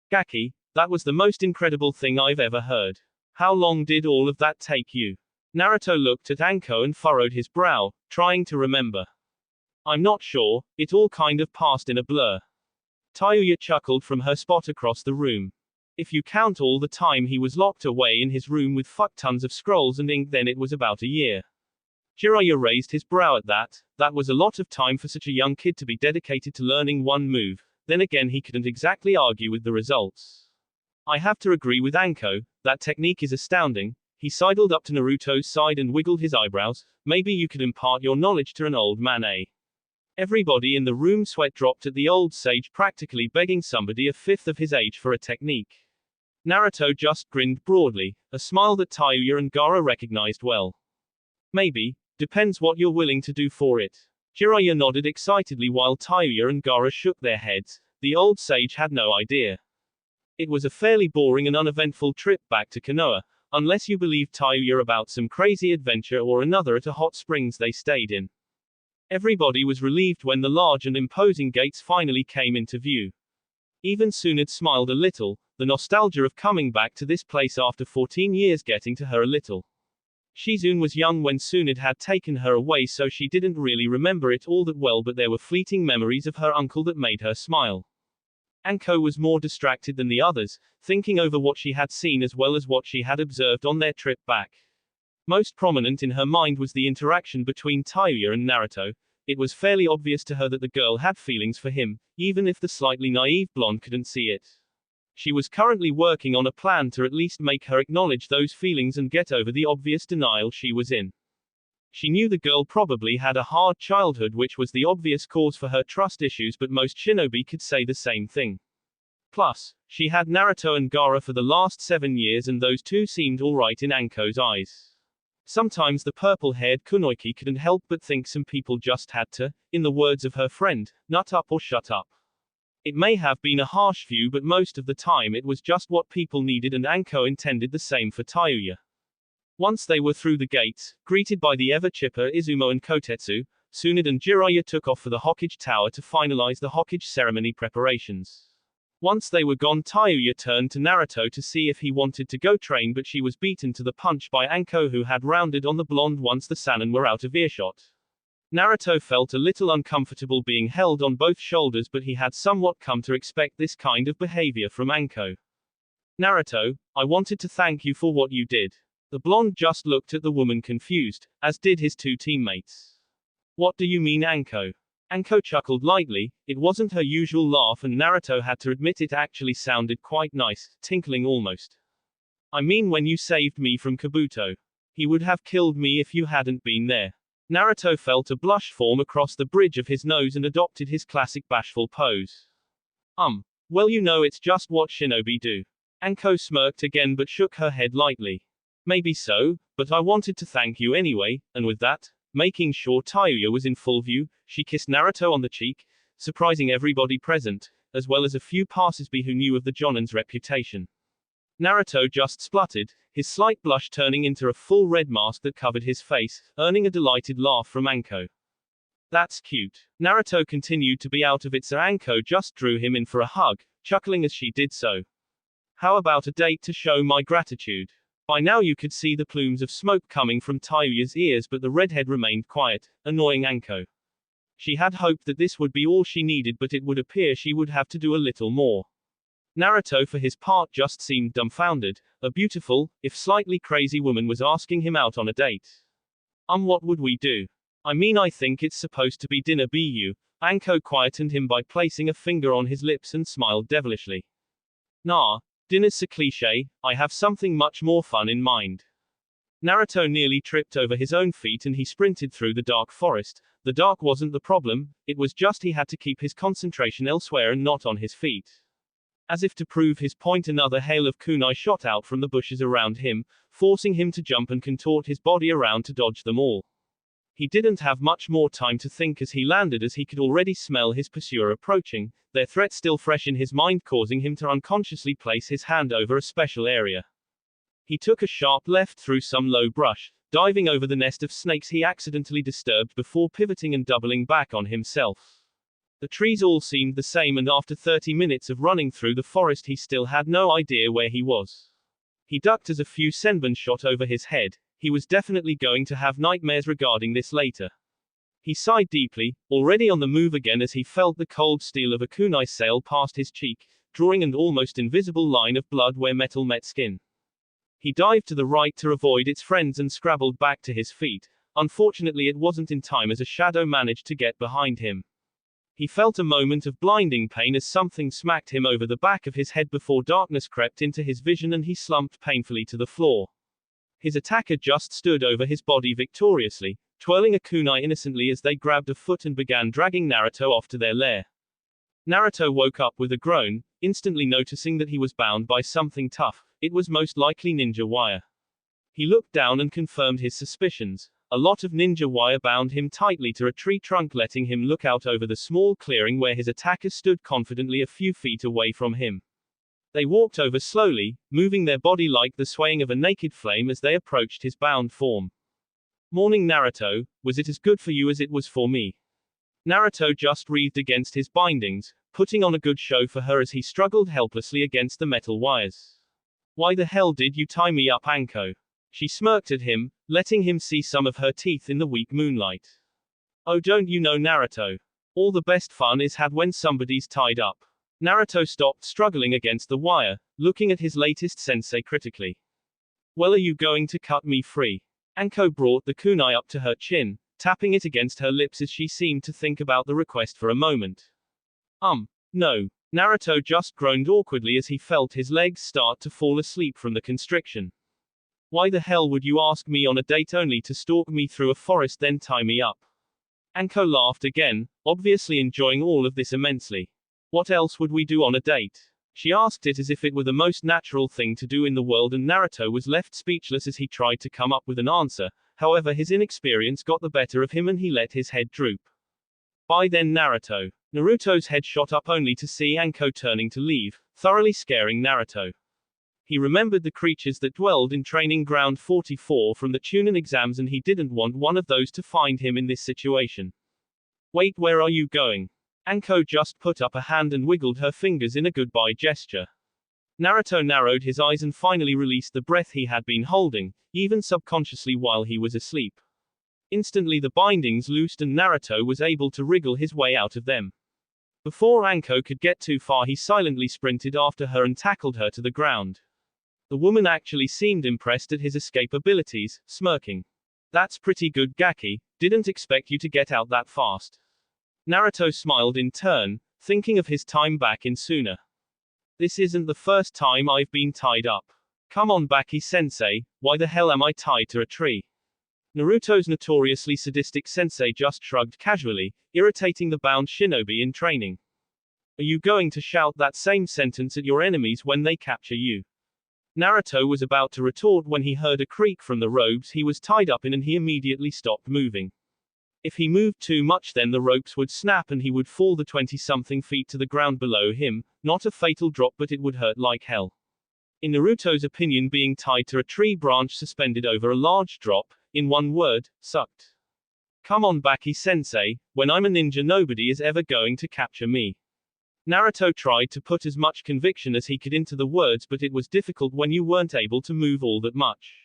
Gaki, that was the most incredible thing I've ever heard. How long did all of that take you? Naruto looked at Anko and furrowed his brow, trying to remember. I'm not sure, it all kind of passed in a blur. Tayuya chuckled from her spot across the room. If you count all the time he was locked away in his room with fuck tons of scrolls and ink, then it was about a year. Jiraiya raised his brow at that. That was a lot of time for such a young kid to be dedicated to learning one move. Then again, he couldn't exactly argue with the results. I have to agree with Anko, that technique is astounding. He sidled up to Naruto's side and wiggled his eyebrows. Maybe you could impart your knowledge to an old man, eh? Everybody in the room sweat dropped at the old sage practically begging somebody a fifth of his age for a technique. Naruto just grinned broadly, a smile that Tayuya and Gaara recognized well. Maybe, depends what you're willing to do for it. Jiraiya nodded excitedly while Tayuya and Gaara shook their heads. The old sage had no idea. It was a fairly boring and uneventful trip back to Konoha, unless you believe Tayuya about some crazy adventure or another at a hot springs they stayed in. Everybody was relieved when the large and imposing gates finally came into view. Even Tsunade smiled a little, the nostalgia of coming back to this place after 14 years getting to her a little. Shizune was young when Tsunade had taken her away, so she didn't really remember it all that well, but there were fleeting memories of her uncle that made her smile. Anko was more distracted than the others, thinking over what she had seen as well as what she had observed on their trip back. Most prominent in her mind was the interaction between Tayuya and Naruto. It was fairly obvious to her that the girl had feelings for him, even if the slightly naive blonde couldn't see it. She was currently working on a plan to at least make her acknowledge those feelings and get over the obvious denial she was in. She knew the girl probably had a hard childhood, which was the obvious cause for her trust issues, but most shinobi could say the same thing. Plus, she had Naruto and Gaara for the last 7 years, and those two seemed alright in Anko's eyes. Sometimes the purple-haired kunoiki couldn't help but think some people just had to, in the words of her friend, nut up or shut up. It may have been a harsh view, but most of the time it was just what people needed, and Anko intended the same for Tayuya. Once they were through the gates, greeted by the ever-chipper Izumo and Kotetsu, Tsunade and Jiraiya took off for the Hokage Tower to finalize the Hokage ceremony preparations. Once they were gone, Tayuya turned to Naruto to see if he wanted to go train, but she was beaten to the punch by Anko, who had rounded on the blonde once the Sannin were out of earshot. Naruto felt a little uncomfortable being held on both shoulders, but he had somewhat come to expect this kind of behavior from Anko. Naruto, I wanted to thank you for what you did. The blonde just looked at the woman confused, as did his two teammates. What do you mean, Anko? Anko chuckled lightly. It wasn't her usual laugh, and Naruto had to admit it actually sounded quite nice, tinkling almost. I mean, when you saved me from Kabuto. He would have killed me if you hadn't been there. Naruto felt a blush form across the bridge of his nose and adopted his classic bashful pose. Well, you know it's just what shinobi do. Anko smirked again but shook her head lightly. Maybe so, but I wanted to thank you anyway, and with that, making sure Tayuya was in full view, she kissed Naruto on the cheek, surprising everybody present, as well as a few passersby who knew of the Jonin's reputation. Naruto just spluttered, his slight blush turning into a full red mask that covered his face, earning a delighted laugh from Anko. That's cute. Naruto continued to be out of it, so Anko just drew him in for a hug, chuckling as she did so. How about a date to show my gratitude? By now you could see the plumes of smoke coming from Tayuya's ears, but the redhead remained quiet, annoying Anko. She had hoped that this would be all she needed, but it would appear she would have to do a little more. Naruto for his part just seemed dumbfounded. A beautiful, if slightly crazy woman was asking him out on a date. What would we do? I mean, I think it's supposed to be dinner, bu. Anko quietened him by placing a finger on his lips and smiled devilishly. Nah, dinner's so cliche, I have something much more fun in mind. Naruto nearly tripped over his own feet and he sprinted through the dark forest. The dark wasn't the problem, it was just he had to keep his concentration elsewhere and not on his feet. As if to prove his point, another hail of kunai shot out from the bushes around him, forcing him to jump and contort his body around to dodge them all. He didn't have much more time to think as he landed, as he could already smell his pursuer approaching, their threat still fresh in his mind, causing him to unconsciously place his hand over a special area. He took a sharp left through some low brush, diving over the nest of snakes he accidentally disturbed before pivoting and doubling back on himself. The trees all seemed the same, and after 30 minutes of running through the forest he still had no idea where he was. He ducked as a few senbon shot over his head. He was definitely going to have nightmares regarding this later. He sighed deeply, already on the move again, as he felt the cold steel of a kunai sail past his cheek, drawing an almost invisible line of blood where metal met skin. He dived to the right to avoid its friends and scrabbled back to his feet. Unfortunately, it wasn't in time, as a shadow managed to get behind him. He felt a moment of blinding pain as something smacked him over the back of his head before darkness crept into his vision and he slumped painfully to the floor. His attacker just stood over his body victoriously, twirling a kunai innocently as they grabbed a foot and began dragging Naruto off to their lair. Naruto woke up with a groan, instantly noticing that he was bound by something tough. It was most likely ninja wire. He looked down and confirmed his suspicions. A lot of ninja wire bound him tightly to a tree trunk, letting him look out over the small clearing where his attacker stood confidently a few feet away from him. They walked over slowly, moving their body like the swaying of a naked flame as they approached his bound form. Morning, Naruto. Was it as good for you as it was for me? Naruto just wreathed against his bindings, putting on a good show for her as he struggled helplessly against the metal wires. Why the hell did you tie me up, Anko? She smirked at him, letting him see some of her teeth in the weak moonlight. Oh, don't you know, Naruto? All the best fun is had when somebody's tied up. Naruto stopped struggling against the wire, looking at his latest sensei critically. Well, are you going to cut me free? Anko brought the kunai up to her chin, tapping it against her lips as she seemed to think about the request for a moment. No. Naruto just groaned awkwardly as he felt his legs start to fall asleep from the constriction. Why the hell would you ask me on a date only to stalk me through a forest then tie me up? Anko laughed again, obviously enjoying all of this immensely. What else would we do on a date? She asked it as if it were the most natural thing to do in the world, and Naruto was left speechless as he tried to come up with an answer. However, his inexperience got the better of him and he let his head droop. By then, Naruto's head shot up only to see Anko turning to leave, thoroughly scaring Naruto. He remembered the creatures that dwelled in Training Ground 44 from the Chunin exams, and he didn't want one of those to find him in this situation. Wait, where are you going? Anko just put up a hand and wiggled her fingers in a goodbye gesture. Naruto narrowed his eyes and finally released the breath he had been holding, even subconsciously while he was asleep. Instantly the bindings loosed and Naruto was able to wriggle his way out of them. Before Anko could get too far, he silently sprinted after her and tackled her to the ground. The woman actually seemed impressed at his escape abilities, smirking. That's pretty good, Gaki. Didn't expect you to get out that fast. Naruto smiled in turn, thinking of his time back in Suna. This isn't the first time I've been tied up. Come on, Baki-sensei, why the hell am I tied to a tree? Naruto's notoriously sadistic sensei just shrugged casually, irritating the bound shinobi in training. Are you going to shout that same sentence at your enemies when they capture you? Naruto was about to retort when he heard a creak from the robes he was tied up in and he immediately stopped moving. If he moved too much then the ropes would snap and he would fall the 20-something feet to the ground below him, not a fatal drop but it would hurt like hell. In Naruto's opinion, being tied to a tree branch suspended over a large drop, in one word, sucked. Come on Baki-sensei, when I'm a ninja nobody is ever going to capture me. Naruto tried to put as much conviction as he could into the words but it was difficult when you weren't able to move all that much.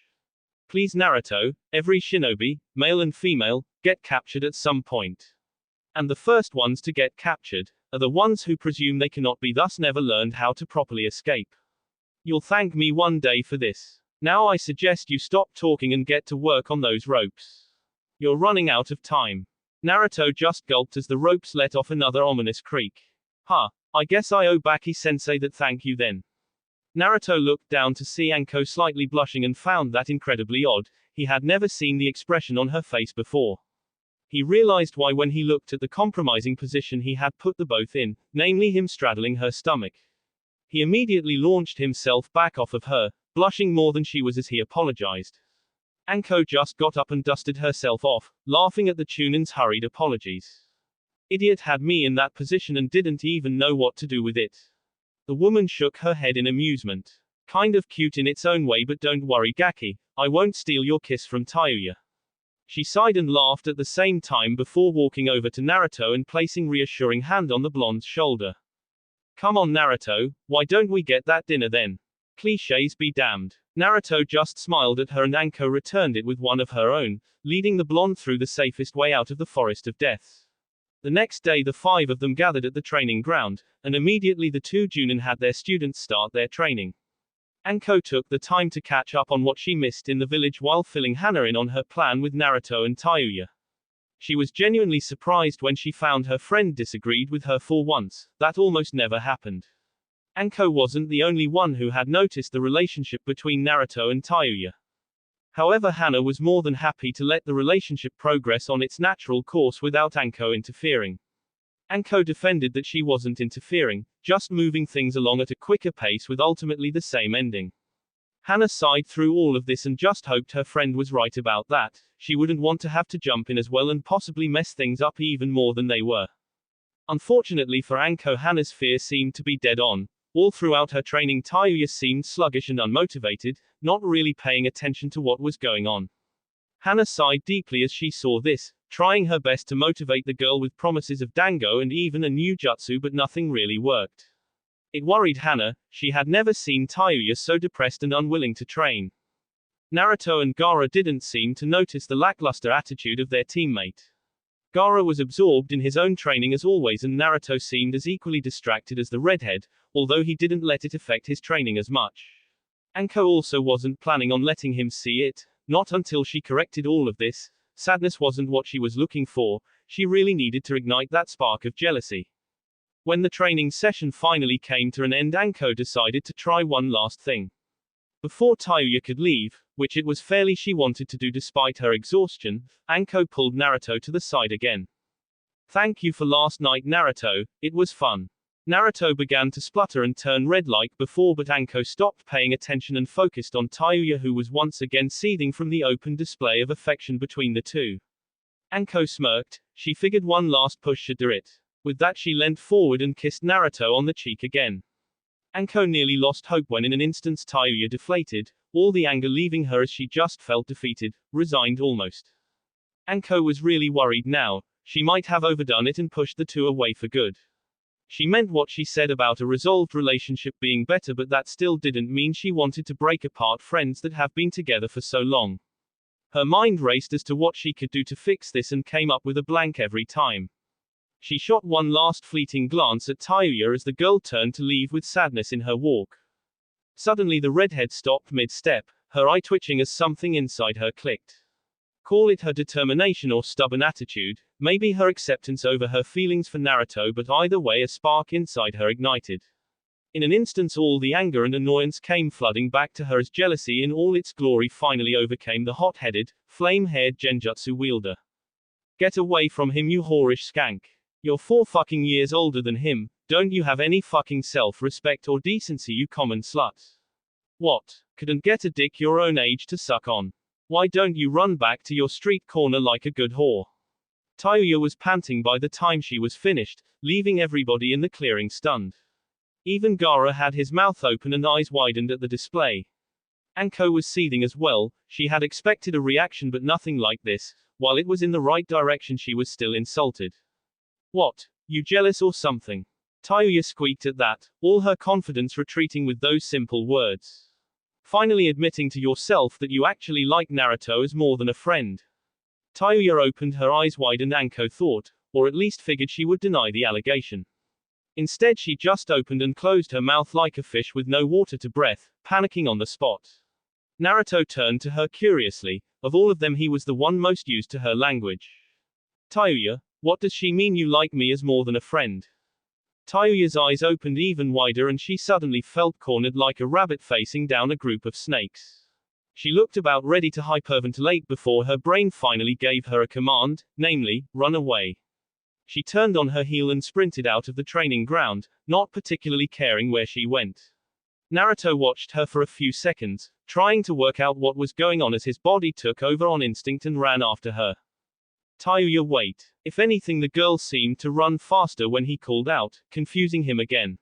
Please Naruto, every shinobi, male and female, get captured at some point. And the first ones to get captured are the ones who presume they cannot be, thus never learned how to properly escape. You'll thank me one day for this. Now I suggest you stop talking and get to work on those ropes. You're running out of time. Naruto just gulped as the ropes let off another ominous creak. Huh, I guess I owe Baki-sensei that thank you then. Naruto looked down to see Anko slightly blushing and found that incredibly odd. He had never seen the expression on her face before. He realized why when he looked at the compromising position he had put the both in, namely him straddling her stomach. He immediately launched himself back off of her, blushing more than she was as he apologized. Anko just got up and dusted herself off, laughing at the Chunin's hurried apologies. Idiot had me in that position and didn't even know what to do with it. The woman shook her head in amusement. Kind of cute in its own way but don't worry Gaki, I won't steal your kiss from Tayuya. She sighed and laughed at the same time before walking over to Naruto and placing reassuring hand on the blonde's shoulder. Come on Naruto, why don't we get that dinner then? Clichés be damned. Naruto just smiled at her and Anko returned it with one of her own, leading the blonde through the safest way out of the forest of death. The next day the five of them gathered at the training ground, and immediately the two Junin had their students start their training. Anko took the time to catch up on what she missed in the village while filling Hana in on her plan with Naruto and Tayuya. She was genuinely surprised when she found her friend disagreed with her for once. That almost never happened. Anko wasn't the only one who had noticed the relationship between Naruto and Tayuya. However, Hana was more than happy to let the relationship progress on its natural course without Anko interfering. Anko defended that she wasn't interfering, just moving things along at a quicker pace with ultimately the same ending. Hana sighed through all of this and just hoped her friend was right about that. She wouldn't want to have to jump in as well and possibly mess things up even more than they were. Unfortunately for Anko, Hana's fear seemed to be dead on. All throughout her training Tayuya seemed sluggish and unmotivated, not really paying attention to what was going on. Hana sighed deeply as she saw this, trying her best to motivate the girl with promises of dango and even a new jutsu but nothing really worked. It worried Hana. She had never seen Tayuya so depressed and unwilling to train. Naruto and Gaara didn't seem to notice the lackluster attitude of their teammate. Gaara was absorbed in his own training as always and Naruto seemed as equally distracted as the redhead, although he didn't let it affect his training as much. Anko also wasn't planning on letting him see it, not until she corrected all of this. Sadness wasn't what she was looking for, she really needed to ignite that spark of jealousy. When the training session finally came to an end, Anko decided to try one last thing. Before Tayuya could leave, which it was fairly she wanted to do despite her exhaustion, Anko pulled Naruto to the side again. Thank you for last night Naruto, it was fun. Naruto began to splutter and turn red like before but Anko stopped paying attention and focused on Tayuya who was once again seething from the open display of affection between the two. Anko smirked, she figured one last push should do it. With that she leant forward and kissed Naruto on the cheek again. Anko nearly lost hope when in an instant Tayuya deflated, all the anger leaving her as she just felt defeated, resigned almost. Anko was really worried now, she might have overdone it and pushed the two away for good. She meant what she said about a resolved relationship being better but that still didn't mean she wanted to break apart friends that have been together for so long. Her mind raced as to what she could do to fix this and came up with a blank every time. She shot one last fleeting glance at Tayuya as the girl turned to leave with sadness in her walk. Suddenly the redhead stopped mid-step, her eye twitching as something inside her clicked. Call it her determination or stubborn attitude, maybe her acceptance over her feelings for Naruto, but either way a spark inside her ignited. In an instant all the anger and annoyance came flooding back to her as jealousy in all its glory finally overcame the hot-headed, flame-haired genjutsu wielder. Get away from him you whorish skank. You're 4 fucking years older than him, Don't you have any fucking self-respect or decency, you common slut? What? Couldn't get a dick your own age to suck on? Why don't you run back to your street corner like a good whore? Tayuya was panting by the time she was finished, leaving everybody in the clearing stunned. Even Gaara had his mouth open and eyes widened at the display. Anko was seething as well. She had expected a reaction but nothing like this. While it was in the right direction, she was still insulted. What? You jealous or something? Tayuya squeaked at that, all her confidence retreating with those simple words. Finally admitting to yourself that you actually like Naruto as more than a friend. Tayuya opened her eyes wide and Anko thought, or at least figured, she would deny the allegation. Instead she just opened and closed her mouth like a fish with no water to breath, panicking on the spot. Naruto turned to her curiously. Of all of them he was the one most used to her language. Tayuya, what does she mean you like me as more than a friend? Tayuya's eyes opened even wider and she suddenly felt cornered like a rabbit facing down a group of snakes. She looked about ready to hyperventilate before her brain finally gave her a command, namely, run away. She turned on her heel and sprinted out of the training ground, not particularly caring where she went. Naruto watched her for a few seconds, trying to work out what was going on as his body took over on instinct and ran after her. Tayuya, wait. If anything, the girl seemed to run faster when he called out, confusing him again.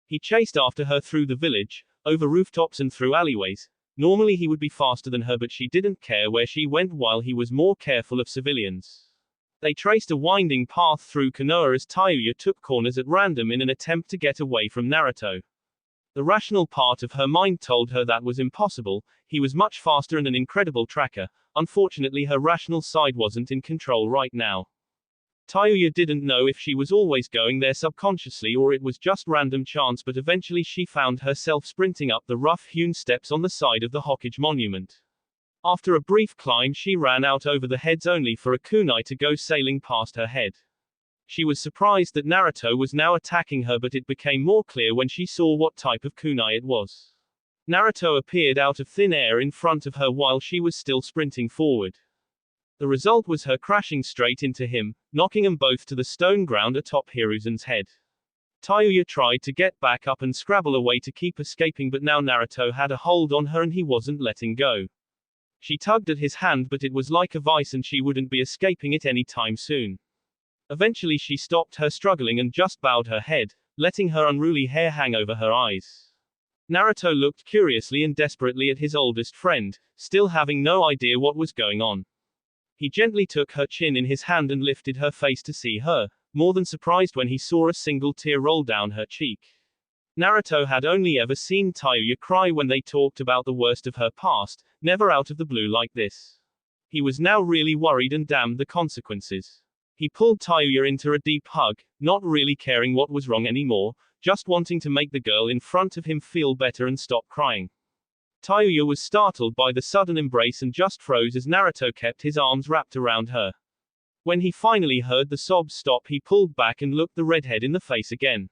He chased after her through the village, over rooftops and through alleyways. Normally he would be faster than her, but she didn't care where she went while he was more careful of civilians. They traced a winding path through Konoha as Tayuya took corners at random in an attempt to get away from Naruto. The rational part of her mind told her that was impossible. He was much faster and an incredible tracker. Unfortunately, her rational side wasn't in control right now. Tayuya didn't know if she was always going there subconsciously or it was just random chance, but eventually she found herself sprinting up the rough-hewn steps on the side of the Hokage monument. After a brief climb, she ran out over the heads only for a kunai to go sailing past her head. She was surprised that Naruto was now attacking her, but it became more clear when she saw what type of kunai it was. Naruto appeared out of thin air in front of her while she was still sprinting forward. The result was her crashing straight into him, knocking them both to the stone ground atop Hiruzan's head. Tayuya tried to get back up and scrabble away to keep escaping, but now Naruto had a hold on her and he wasn't letting go. She tugged at his hand, but it was like a vice and she wouldn't be escaping it any time soon. Eventually she stopped her struggling and just bowed her head, letting her unruly hair hang over her eyes. Naruto looked curiously and desperately at his oldest friend, still having no idea what was going on. He gently took her chin in his hand and lifted her face to see her, more than surprised when he saw a single tear roll down her cheek. Naruto had only ever seen Tayuya cry when they talked about the worst of her past, never out of the blue like this. He was now really worried and damned the consequences. He pulled Tayuya into a deep hug, not really caring what was wrong anymore, just wanting to make the girl in front of him feel better and stop crying. Tayuya was startled by the sudden embrace and just froze as Naruto kept his arms wrapped around her. When he finally heard the sobs stop, he pulled back and looked the redhead in the face again.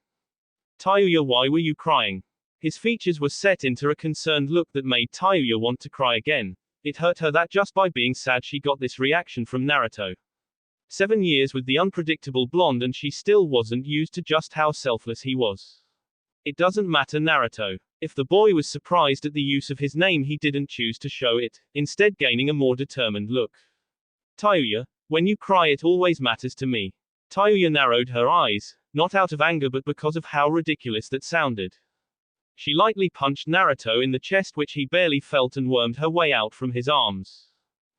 Tayuya, why were you crying? His features were set into a concerned look that made Tayuya want to cry again. It hurt her that just by being sad she got this reaction from Naruto. 7 years with the unpredictable blonde and she still wasn't used to just how selfless he was. It doesn't matter, Naruto. If the boy was surprised at the use of his name, he didn't choose to show it, instead gaining a more determined look. Tayuya, when you cry it always matters to me. Tayuya narrowed her eyes, not out of anger but because of how ridiculous that sounded. She lightly punched Naruto in the chest, which he barely felt, and wormed her way out from his arms.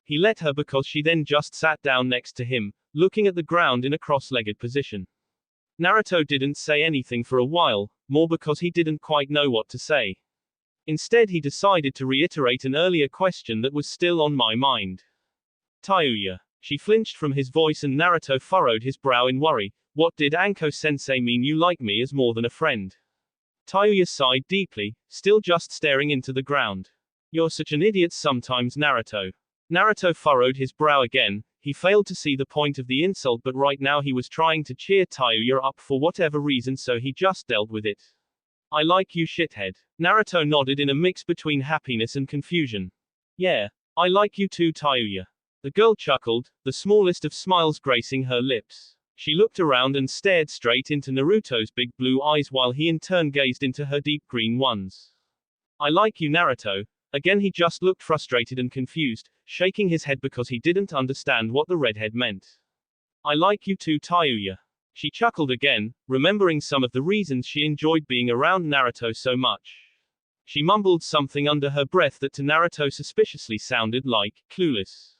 He let her because she then just sat down next to him, looking at the ground in a cross-legged position. Naruto didn't say anything for a while, more because he didn't quite know what to say. Instead he decided to reiterate an earlier question that was still on my mind. Tayuya. She flinched from his voice and Naruto furrowed his brow in worry. What did Anko-sensei mean you like me as more than a friend? Tayuya sighed deeply, still just staring into the ground. You're such an idiot sometimes, Naruto. Naruto furrowed his brow again. He failed to see the point of the insult, but right now he was trying to cheer Tayuya up for whatever reason, so he just dealt with it. I like you, shithead. Naruto nodded in a mix between happiness and confusion. Yeah, I like you too, Tayuya. The girl chuckled, the smallest of smiles gracing her lips. She looked around and stared straight into Naruto's big blue eyes while he in turn gazed into her deep green ones. I like you, Naruto. Again he just looked frustrated and confused, shaking his head because he didn't understand what the redhead meant. I like you too, Tayuya. She chuckled again, remembering some of the reasons she enjoyed being around Naruto so much. She mumbled something under her breath that to Naruto suspiciously sounded like, clueless.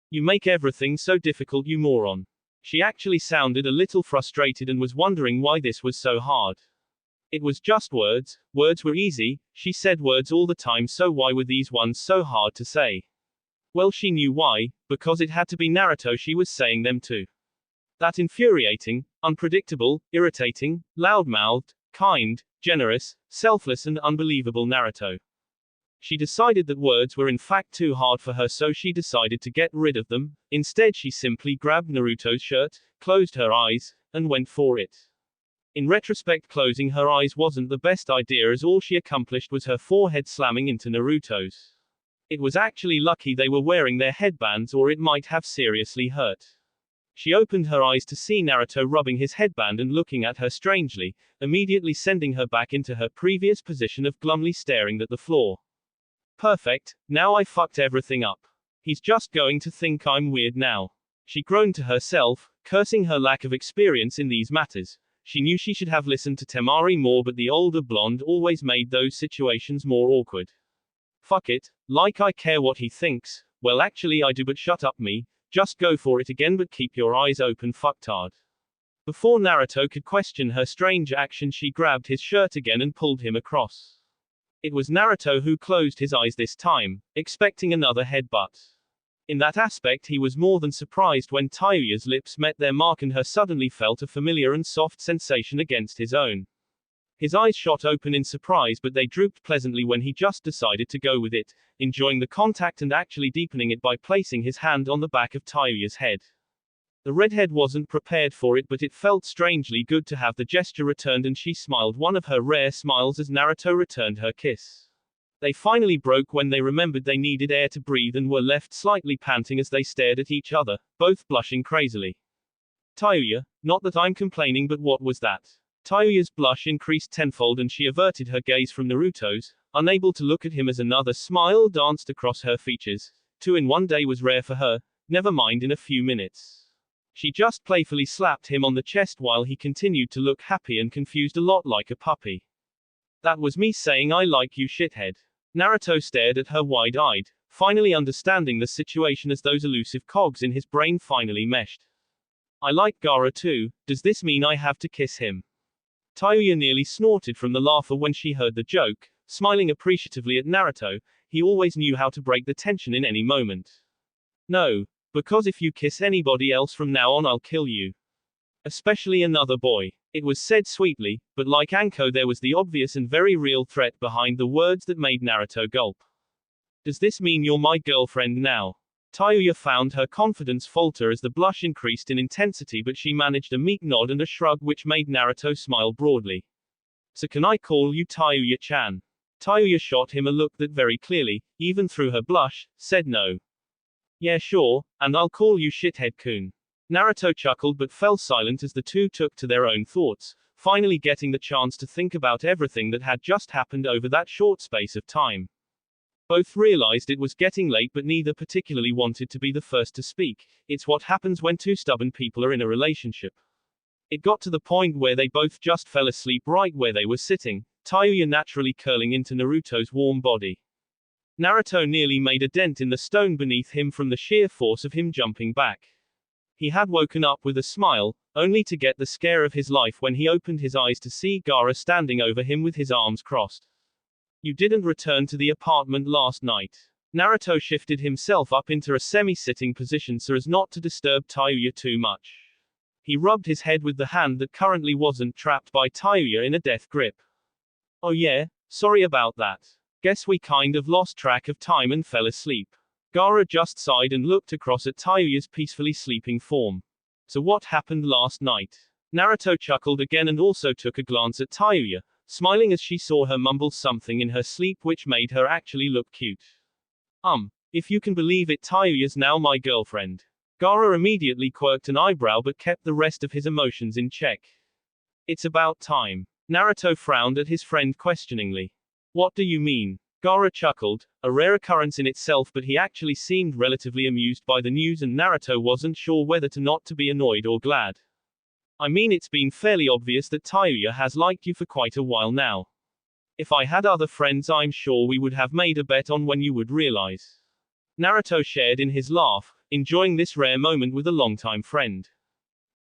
You make everything so difficult, you moron. She actually sounded a little frustrated and was wondering why this was so hard. It was just words. Words were easy, she said words all the time, so why were these ones so hard to say? Well, she knew why, because it had to be Naruto she was saying them to. That infuriating, unpredictable, irritating, loud-mouthed, kind, generous, selfless and unbelievable Naruto. She decided that words were in fact too hard for her, so she decided to get rid of them. Instead she simply grabbed Naruto's shirt, closed her eyes, and went for it. In retrospect, closing her eyes wasn't the best idea, as all she accomplished was her forehead slamming into Naruto's. It was actually lucky they were wearing their headbands, or it might have seriously hurt. She opened her eyes to see Naruto rubbing his headband and looking at her strangely, immediately sending her back into her previous position of glumly staring at the floor. Perfect, now I fucked everything up. He's just going to think I'm weird now. She groaned to herself, cursing her lack of experience in these matters. She knew she should have listened to Temari more, but the older blonde always made those situations more awkward. Fuck it, like I care what he thinks. Well, actually I do, but shut up me. Just go for it again, but keep your eyes open, fucktard. Before Naruto could question her strange action, she grabbed his shirt again and pulled him across. It was Naruto who closed his eyes this time, expecting another headbutt. In that aspect he was more than surprised when Tayuya's lips met their mark and her suddenly felt a familiar and soft sensation against his own. His eyes shot open in surprise, but they drooped pleasantly when he just decided to go with it, enjoying the contact and actually deepening it by placing his hand on the back of Tayuya's head. The redhead wasn't prepared for it, but it felt strangely good to have the gesture returned, and she smiled one of her rare smiles as Naruto returned her kiss. They finally broke when they remembered they needed air to breathe and were left slightly panting as they stared at each other, both blushing crazily. Tayuya, not that I'm complaining, but what was that? Tayuya's blush increased tenfold and she averted her gaze from Naruto's, unable to look at him as another smile danced across her features. 2 in 1 day was rare for her, never mind in a few minutes. She just playfully slapped him on the chest while he continued to look happy and confused, a lot like a puppy. That was me saying I like you, shithead. Naruto stared at her wide-eyed, finally understanding the situation as those elusive cogs in his brain finally meshed. I like Gaara too, does this mean I have to kiss him? Tayuya nearly snorted from the laughter when she heard the joke, smiling appreciatively at Naruto. He always knew how to break the tension in any moment. No, because if you kiss anybody else from now on I'll kill you. Especially another boy. It was said sweetly, but like Anko there was the obvious and very real threat behind the words that made Naruto gulp. Does this mean you're my girlfriend now? Tayuya found her confidence falter as the blush increased in intensity, but she managed a meek nod and a shrug which made Naruto smile broadly. So can I call you Tayuya-chan? Tayuya shot him a look that very clearly, even through her blush, said no. Yeah sure, and I'll call you shithead-kun. Naruto chuckled but fell silent as the two took to their own thoughts, finally getting the chance to think about everything that had just happened over that short space of time. Both realized it was getting late, but neither particularly wanted to be the first to speak. It's what happens when two stubborn people are in a relationship. It got to the point where they both just fell asleep right where they were sitting, Tayuya naturally curling into Naruto's warm body. Naruto nearly made a dent in the stone beneath him from the sheer force of him jumping back. He had woken up with a smile, only to get the scare of his life when he opened his eyes to see Gaara standing over him with his arms crossed. You didn't return to the apartment last night. Naruto shifted himself up into a semi-sitting position so as not to disturb Tayuya too much. He rubbed his head with the hand that currently wasn't trapped by Tayuya in a death grip. Oh yeah, sorry about that. Guess we kind of lost track of time and fell asleep. Gaara just sighed and looked across at Tayuya's peacefully sleeping form. So what happened last night? Naruto chuckled again and also took a glance at Tayuya, smiling as she saw her mumble something in her sleep which made her actually look cute. If you can believe it, Tayuya's now my girlfriend. Gaara immediately quirked an eyebrow but kept the rest of his emotions in check. It's about time. Naruto frowned at his friend questioningly. What do you mean? Gaara chuckled, a rare occurrence in itself, but he actually seemed relatively amused by the news and Naruto wasn't sure whether to not to be annoyed or glad. I mean, it's been fairly obvious that Tayuya has liked you for quite a while now. If I had other friends, I'm sure we would have made a bet on when you would realize. Naruto shared in his laugh, enjoying this rare moment with a longtime friend.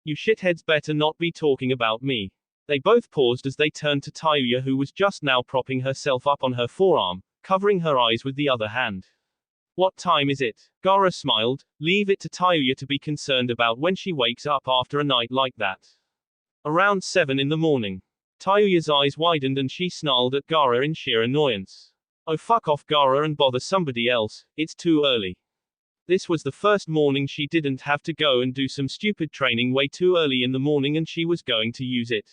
You shitheads better not be talking about me. They both paused as they turned to Tayuya, who was just now propping herself up on her forearm, covering her eyes with the other hand. What time is it? Gaara smiled. Leave it to Tayuya to be concerned about when she wakes up after a night like that. Around 7 in the morning. Tayuya's eyes widened and she snarled at Gaara in sheer annoyance. Oh, fuck off, Gaara, and bother somebody else, it's too early. This was the first morning she didn't have to go and do some stupid training way too early in the morning and she was going to use it.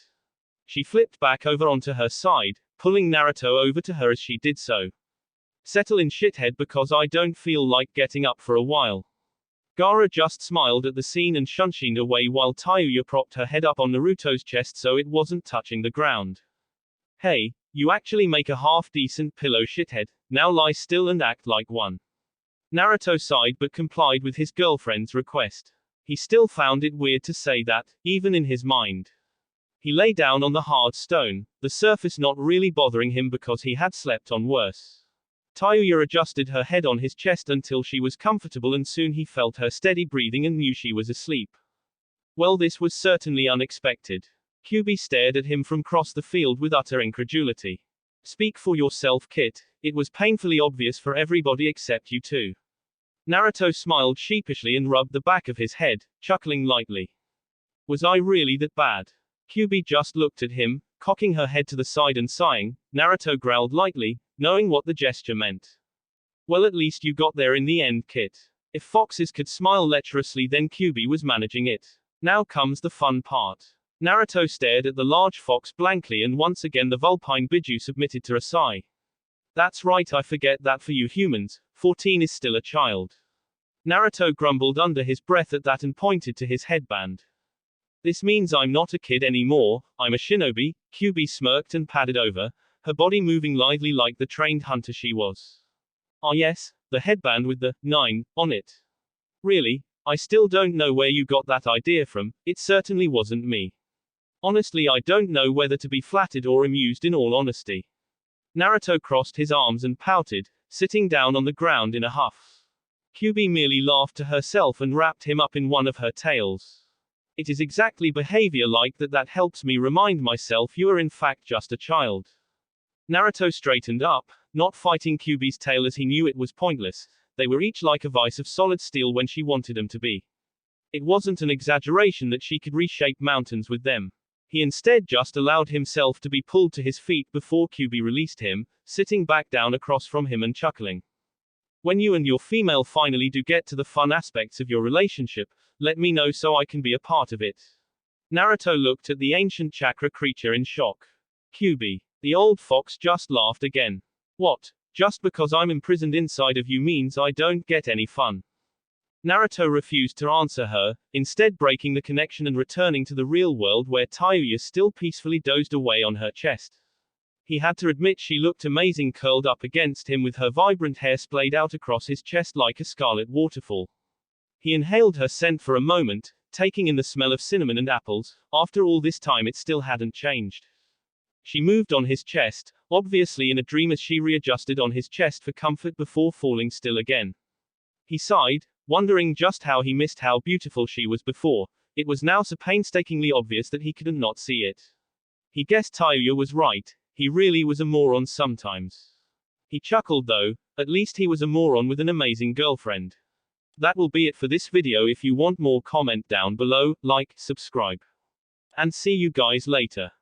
She flipped back over onto her side, pulling Naruto over to her as she did so. Settle in, shithead, because I don't feel like getting up for a while. Gaara just smiled at the scene and shunshined away while Tayuya propped her head up on Naruto's chest so it wasn't touching the ground. Hey, you actually make a half-decent pillow, shithead, now lie still and act like one. Naruto sighed but complied with his girlfriend's request. He still found it weird to say that, even in his mind. He lay down on the hard stone, the surface not really bothering him because he had slept on worse. Tayuya adjusted her head on his chest until she was comfortable and soon he felt her steady breathing and knew she was asleep. Well, this was certainly unexpected. Kyuubi stared at him from across the field with utter incredulity. Speak for yourself, Kit, it was painfully obvious for everybody except you two. Naruto smiled sheepishly and rubbed the back of his head, chuckling lightly. Was I really that bad? Kyuubi just looked at him, cocking her head to the side and sighing. Naruto growled lightly, knowing what the gesture meant. Well, at least you got there in the end, Kit. If foxes could smile lecherously, then Kyuubi was managing it. Now comes the fun part. Naruto stared at the large fox blankly and once again the vulpine Biju submitted to a sigh. That's right, I forget that for you humans, 14 is still a child. Naruto grumbled under his breath at that and pointed to his headband. This means I'm not a kid anymore, I'm a shinobi. Kyuubi smirked and padded over, her body moving lithely like the trained hunter she was. Ah yes, the headband with the 9 on it. Really, I still don't know where you got that idea from, it certainly wasn't me. Honestly, I don't know whether to be flattered or amused in all honesty. Naruto crossed his arms and pouted, sitting down on the ground in a huff. Kyuubi merely laughed to herself and wrapped him up in one of her tails. It is exactly behavior like that helps me remind myself you are in fact just a child. Naruto straightened up, not fighting Kyuubi's tail as he knew it was pointless. They were each like a vise of solid steel when she wanted them to be. It wasn't an exaggeration that she could reshape mountains with them. He instead just allowed himself to be pulled to his feet before Kyuubi released him, sitting back down across from him and chuckling. When you and your female finally do get to the fun aspects of your relationship, let me know so I can be a part of it. Naruto looked at the ancient chakra creature in shock. Kyuubi. The old fox just laughed again. What? Just because I'm imprisoned inside of you means I don't get any fun? Naruto refused to answer her, instead breaking the connection and returning to the real world where Tayuya still peacefully dozed away on her chest. He had to admit she looked amazing curled up against him with her vibrant hair splayed out across his chest like a scarlet waterfall. He inhaled her scent for a moment, taking in the smell of cinnamon and apples. After all this time it still hadn't changed. She moved on his chest, obviously in a dream as she readjusted on his chest for comfort before falling still again. He sighed, wondering just how he missed how beautiful she was before. It was now so painstakingly obvious that he couldn't not see it. He guessed Tayuya was right, he really was a moron sometimes. He chuckled though, at least he was a moron with an amazing girlfriend. That will be it for this video. If you want more, comment down below, like, subscribe. And see you guys later.